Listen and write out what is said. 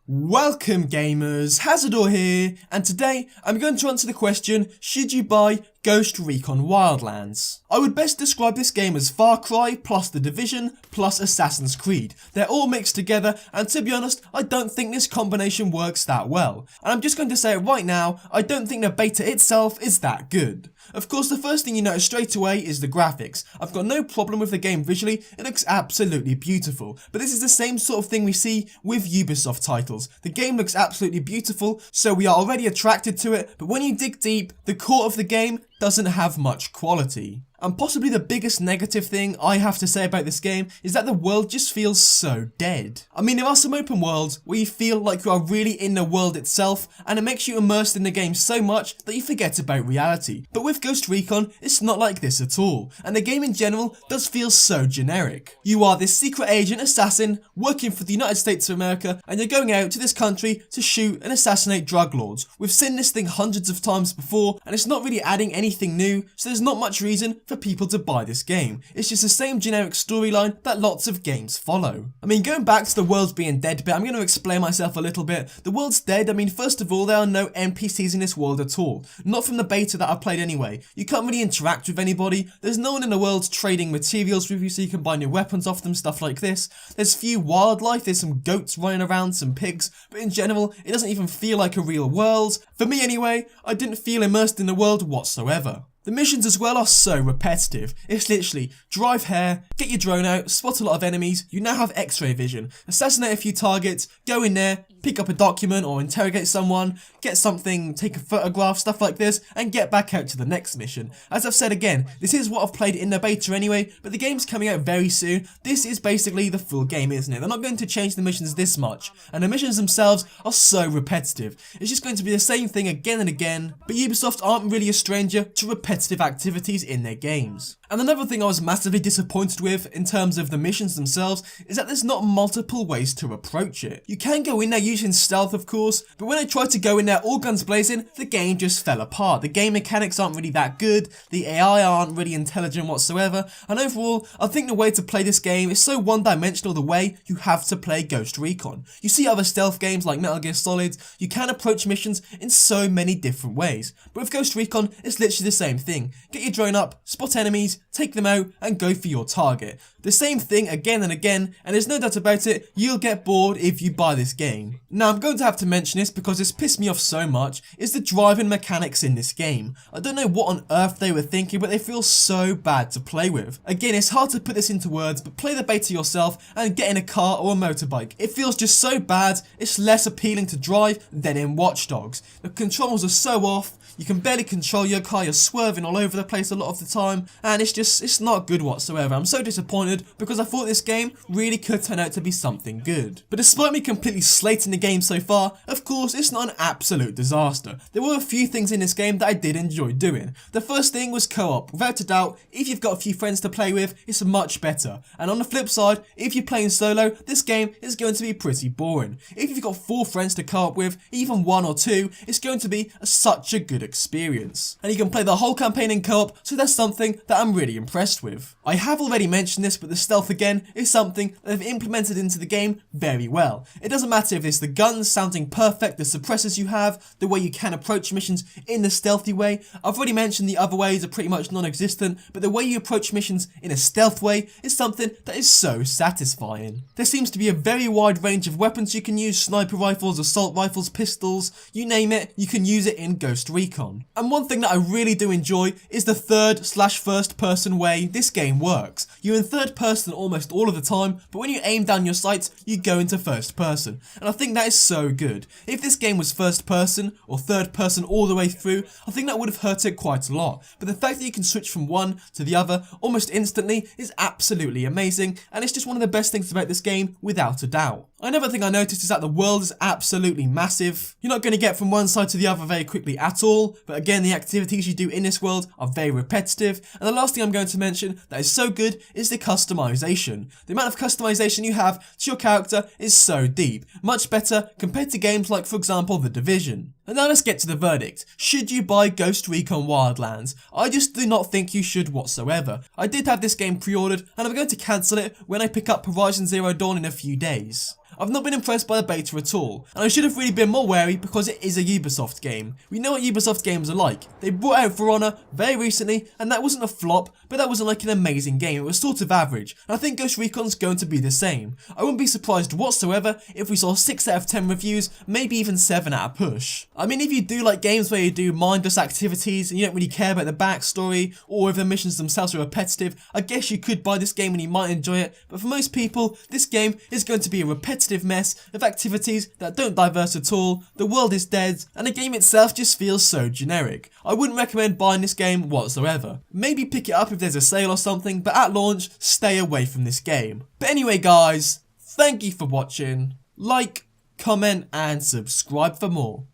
Welcome gamers, Hazardor here, and today I'm going to answer the question, should you buy Ghost Recon Wildlands? I would best describe this game as Far Cry plus The Division plus Assassin's Creed. They're all mixed together, and to be honest, I don't think this combination works that well. And I'm just going to say it right now, I don't think the beta itself is that good. Of course, the first thing you notice straight away is the graphics. I've got no problem with the game visually, it looks absolutely beautiful. But this is the same sort of thing we see with Ubisoft titles. The game looks absolutely beautiful, so we are already attracted to it, but when you dig deep, the core of the game doesn't have much quality. And possibly the biggest negative thing I have to say about this game is that the world just feels so dead. I mean, there are some open worlds where you feel like you are really in the world itself, and it makes you immersed in the game so much that you forget about reality. But with Ghost Recon, it's not like this at all, and the game in general does feel so generic. You are this secret agent assassin working for the United States of America, and you're going out to this country to shoot and assassinate drug lords. We've seen this thing hundreds of times before, and it's not really adding anything new, so there's not much reason for people to buy this game. It's just the same generic storyline that lots of games follow. I mean, going back to the world's being dead bit, I'm going to explain myself a little bit. The world's dead. I mean, first of all, there are no NPCs in this world at all. Not from the beta that I've played anyway. You can't really interact with anybody. There's no one in the world trading materials with you so you can buy new weapons off them, stuff like this. There's few wildlife, there's some goats running around, some pigs, but in general, it doesn't even feel like a real world. For me anyway, I didn't feel immersed in the world whatsoever. The missions as well are so repetitive. It's literally drive here, get your drone out, spot a lot of enemies, you now have x-ray vision, assassinate a few targets, go in there, pick up a document or interrogate someone, get something, take a photograph, stuff like this, and get back out to the next mission. As I've said again, this is what I've played in the beta anyway, but the game's coming out very soon. This is basically the full game, isn't it? They're not going to change the missions this much, and the missions themselves are so repetitive. It's just going to be the same thing again and again, but Ubisoft aren't really a stranger to repetitive activities in their games. And another thing I was massively disappointed with in terms of the missions themselves is that there's not multiple ways to approach it. You can go in there using stealth of course, but when I tried to go in there all guns blazing, the game just fell apart. The game mechanics aren't really that good, the AI aren't really intelligent whatsoever, and overall I think the way to play this game is so one-dimensional the way you have to play Ghost Recon. You see other stealth games like Metal Gear Solid, you can approach missions in so many different ways, but with Ghost Recon it's literally the same thing. Get your drone up, spot enemies, take them out and go for your target. The same thing again and again, and there's no doubt about it, you'll get bored if you buy this game. Now I'm going to have to mention this because it's pissed me off so much, is the driving mechanics in this game. I don't know what on earth they were thinking, but they feel so bad to play with. Again, it's hard to put this into words, but play the beta yourself and get in a car or a motorbike. It feels just so bad, it's less appealing to drive than in Watch Dogs. The controls are so off, you can barely control your car, you're swerving all over the place a lot of the time, and it's not good whatsoever. I'm so disappointed because I thought this game really could turn out to be something good. But despite me completely slating the game so far, of course it's not an absolute disaster. There were a few things in this game that I did enjoy doing. The first thing was co-op. Without a doubt, if you've got a few friends to play with, it's much better. And on the flip side, if you're playing solo, this game is going to be pretty boring. If you've got 4 friends to co-op with, even 1 or 2, it's going to be such a good experience. And you can play the whole campaign in co-op, so that's something that I'm really impressed with. I have already mentioned this, but the stealth again is something that they've implemented into the game very well. It doesn't matter if it's the guns sounding perfect, the suppressors you have, the way you can approach missions in the stealthy way. I've already mentioned the other ways are pretty much non-existent, but the way you approach missions in a stealth way is something that is so satisfying. There seems to be a very wide range of weapons you can use, sniper rifles, assault rifles, pistols, you name it, you can use it in Ghost Recon. And one thing that I really do enjoy is the third/first person way this game works. You're in third person almost all of the time, but when you aim down your sights, you go into first person. And I think that is so good. If this game was first person or third person all the way through, I think that would have hurt it quite a lot. But the fact that you can switch from one to the other almost instantly is absolutely amazing, and it's just one of the best things about this game without a doubt. Another thing I noticed is that the world is absolutely massive. You're not going to get from one side to the other very quickly at all, but again the activities you do in this world are very repetitive. And the last thing I'm going to mention that is so good is the customization. The amount of customization you have to your character is so deep, much better compared to games like for example The Division. And now let's get to the verdict. Should you buy Ghost Recon Wildlands? I just do not think you should whatsoever. I did have this game pre-ordered and I'm going to cancel it when I pick up Horizon Zero Dawn in a few days. I've not been impressed by the beta at all, and I should have really been more wary because it is a Ubisoft game. We know what Ubisoft games are like. They brought out For Honor very recently, and that wasn't a flop, but that wasn't like an amazing game. It was sort of average, and I think Ghost Recon's going to be the same. I wouldn't be surprised whatsoever if we saw 6 out of 10 reviews, maybe even 7 at a push. I mean, if you do like games where you do mindless activities and you don't really care about the backstory, or if the missions themselves are repetitive, I guess you could buy this game and you might enjoy it, but for most people, this game is going to be a repetitive mess of activities that don't diverse at all, the world is dead, and the game itself just feels so generic. I wouldn't recommend buying this game whatsoever. Maybe pick it up if there's a sale or something, but at launch, stay away from this game. But anyway guys, thank you for watching. Like, comment and subscribe for more.